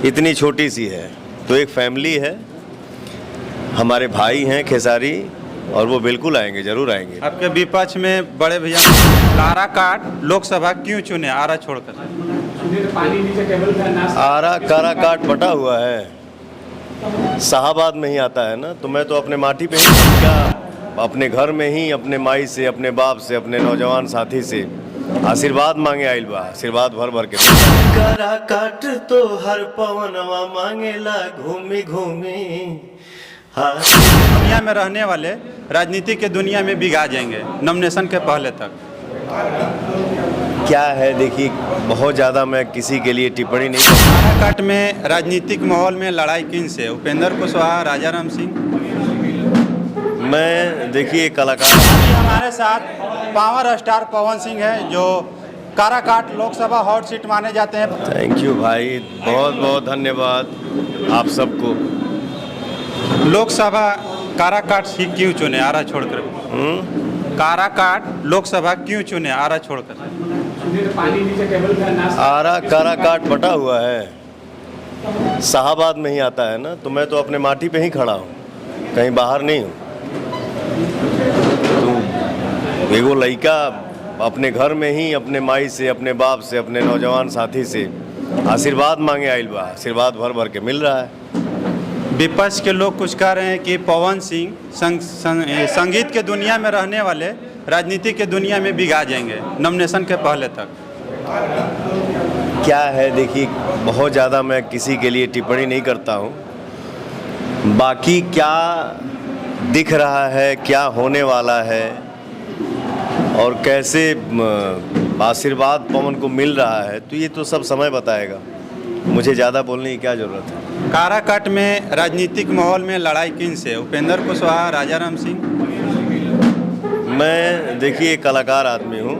इतनी छोटी सी है। तो एक फैमिली है, हमारे भाई हैं खेसारी, और वो बिल्कुल आएंगे, जरूर आएंगे। आपके विपक्ष में बड़े भैया काराकाट लोकसभा क्यों चुने आरा छोड़कर? आरा काराकाट बटा हुआ है, शाहाबाद में ही आता है ना। तो मैं तो अपने माटी पे ही, क्या अपने घर में ही अपने माई से, अपने बाप से, अपने नौजवान साथी से आशीर्वाद मांगे आइल बा, आशीर्वाद भर भर के। काराकाट तो हर पवनवा मांगेला घूमी घूमी। हाँ, दुनिया में रहने वाले राजनीति के दुनिया में बिगा जाएंगे नॉमिनेशन के पहले तक। क्या है देखिए, बहुत ज़्यादा मैं किसी के लिए टिप्पणी नहीं करूँ। काराकाट में राजनीतिक माहौल में लड़ाई किन से? उपेंद्र कुशवाहा, राजा राम सिंह? मैं देखिए कलाकार। हमारे साथ पावर स्टार पवन सिंह है, जो काराकाट लोकसभा हॉट सीट माने जाते हैं। थैंक यू भाई, बहुत बहुत धन्यवाद आप सबको। लोकसभा काराकाट ही क्यों चुने आरा छोड़कर? काराकाट लोकसभा क्यों चुने आरा छोड़कर? आरा काराकाट बटा हुआ है, शाहाबाद में ही आता है ना। तो मैं तो अपने माटी पे ही खड़ा हूँ, कहीं बाहर नहीं हूँ। तो एगो लड़का अपने घर में ही अपने माई से, अपने बाप से, अपने नौजवान साथी से आशीर्वाद मांगे आइल बा, आशीर्वाद भर भर के मिल रहा है। विपक्ष के लोग कुछ कह रहे हैं कि पवन सिंह संगीत के दुनिया में रहने वाले राजनीति के दुनिया में बिगा जाएंगे नॉमिनेशन के पहले तक। क्या है देखिए, बहुत ज़्यादा मैं किसी के लिए टिप्पणी नहीं करता हूँ। बाकी क्या दिख रहा है, क्या होने वाला है, और कैसे आशीर्वाद पवन को मिल रहा है, तो ये तो सब समय बताएगा। मुझे ज़्यादा बोलने की क्या ज़रूरत है। काराकाट में राजनीतिक माहौल में लड़ाई किन से? उपेंद्र कुशवाहा, राजा राम सिंह? मैं देखिए कलाकार आदमी हूँ,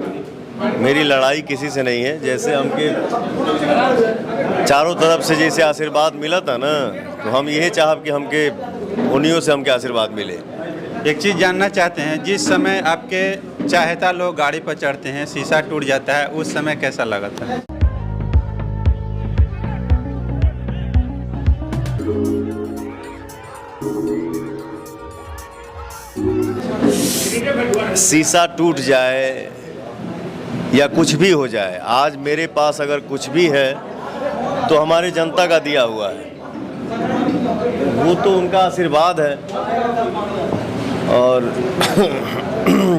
मेरी लड़ाई किसी से नहीं है। जैसे हमके चारों तरफ से जैसे आशीर्वाद मिला था ना, तो हम यही चाहब कि हमके उन्हीं से हमके आशीर्वाद मिले। एक चीज़ जानना चाहते हैं, जिस समय आपके चाहता लोग गाड़ी पर चढ़ते हैं, शीशा टूट जाता है, उस समय कैसा लगा था? शीशा टूट जाए या कुछ भी हो जाए, आज मेरे पास अगर कुछ भी है तो हमारे जनता का दिया हुआ है, वो तो उनका आशीर्वाद है। और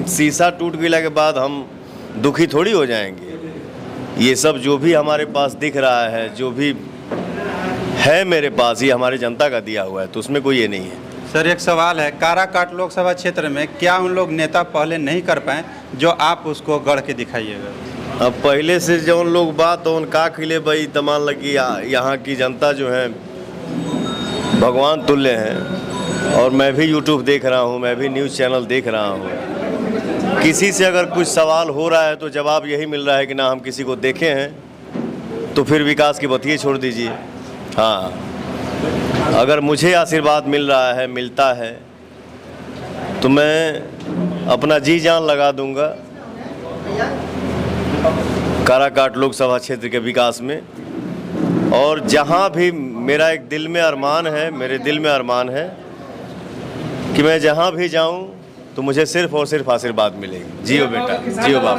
शीशा टूट गया के बाद हम दुखी थोड़ी हो जाएंगे। ये सब जो भी हमारे पास दिख रहा है, जो भी है मेरे पास, ये हमारे जनता का दिया हुआ है, तो उसमें कोई ये नहीं है। सर, एक सवाल है, काराकाट लोकसभा क्षेत्र में क्या उन लोग नेता पहले नहीं कर पाए जो आप उसको गढ़ के दिखाइएगा? अब पहले से जो उन लोग बात तो उनका खिले भाई, तमान लगी यहाँ की जनता जो है भगवान तुल्य है। और मैं भी यूट्यूब देख रहा हूँ, मैं भी न्यूज़ चैनल देख रहा हूँ। किसी से अगर कुछ सवाल हो रहा है तो जवाब यही मिल रहा है कि ना हम किसी को देखे हैं, तो फिर विकास की बतिये छोड़ दीजिए। हाँ, अगर मुझे आशीर्वाद मिल रहा है, मिलता है, तो मैं अपना जी जान लगा दूंगा काराकाट लोकसभा क्षेत्र के विकास में। और जहां भी मेरा एक दिल में अरमान है, मेरे दिल में अरमान है कि मैं जहां भी जाऊं तो मुझे सिर्फ और सिर्फ आशीर्वाद मिलेगी। जियो बेटा, जियो बाप।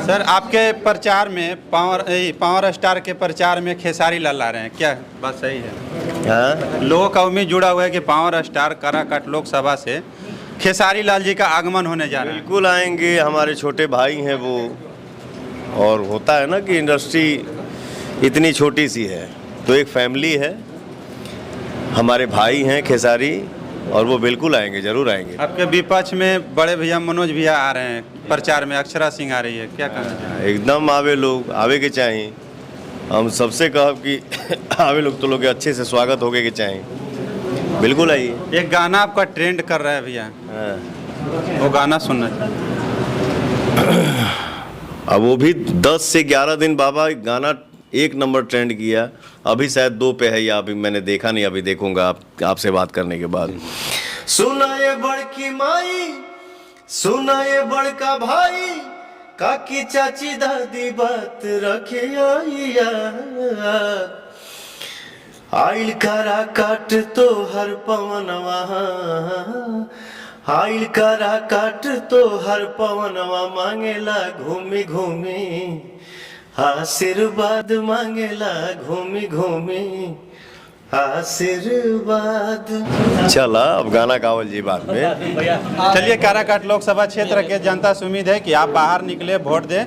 सर, आपके प्रचार में पावर स्टार के प्रचार में खेसारी लाल आ रहे हैं, क्या बात सही है? हाँ, लोगों का उम्मीद जुड़ा हुआ है कि पावर स्टार काराकाट लोकसभा से खेसारी लाल जी का आगमन होने जा रहा है। बिल्कुल आएंगे, हमारे छोटे भाई हैं वो। और होता है ना कि इंडस्ट्री इतनी छोटी सी है, तो एक फैमिली है, हमारे भाई हैं खेसारी, और वो बिल्कुल आएंगे, जरूर आएंगे। आपके विपक्ष में बड़े भैया मनोज भैया आ रहे हैं प्रचार में, अक्षरा सिंह आ रही है, क्या कहना है? एकदम आवे लोग, आवे के चाहिए। हम सबसे कहब कि आवे लोग तो लोग के अच्छे से स्वागत होगे के चाहिए, बिल्कुल आइए। एक गाना आपका ट्रेंड कर रहा है भैया, हाँ। वो गाना सुनना अब वो भी 10 से 11 दिन बाबा गाना एक नंबर ट्रेंड किया। अभी शायद 2 पे है, या अभी मैंने देखा नहीं, अभी देखूंगा आपसे बात करने के बाद। सुना ये बड़की माई, सुना ये बड़का भाई, काकी चाची दादी बात रखे आइया। आइल करा काट तो हर पवनवा, आइल करा काट तो हर पवनवा, मांगेला घूमी घूमी आशीर्वाद, मांगेला घूमी घूमी आशीर्वाद। चला अब गाना गावल जी बाद में। चलिए काराकाट लोकसभा क्षेत्र के जनता से उम्मीद है कि आप बाहर निकले, वोट दें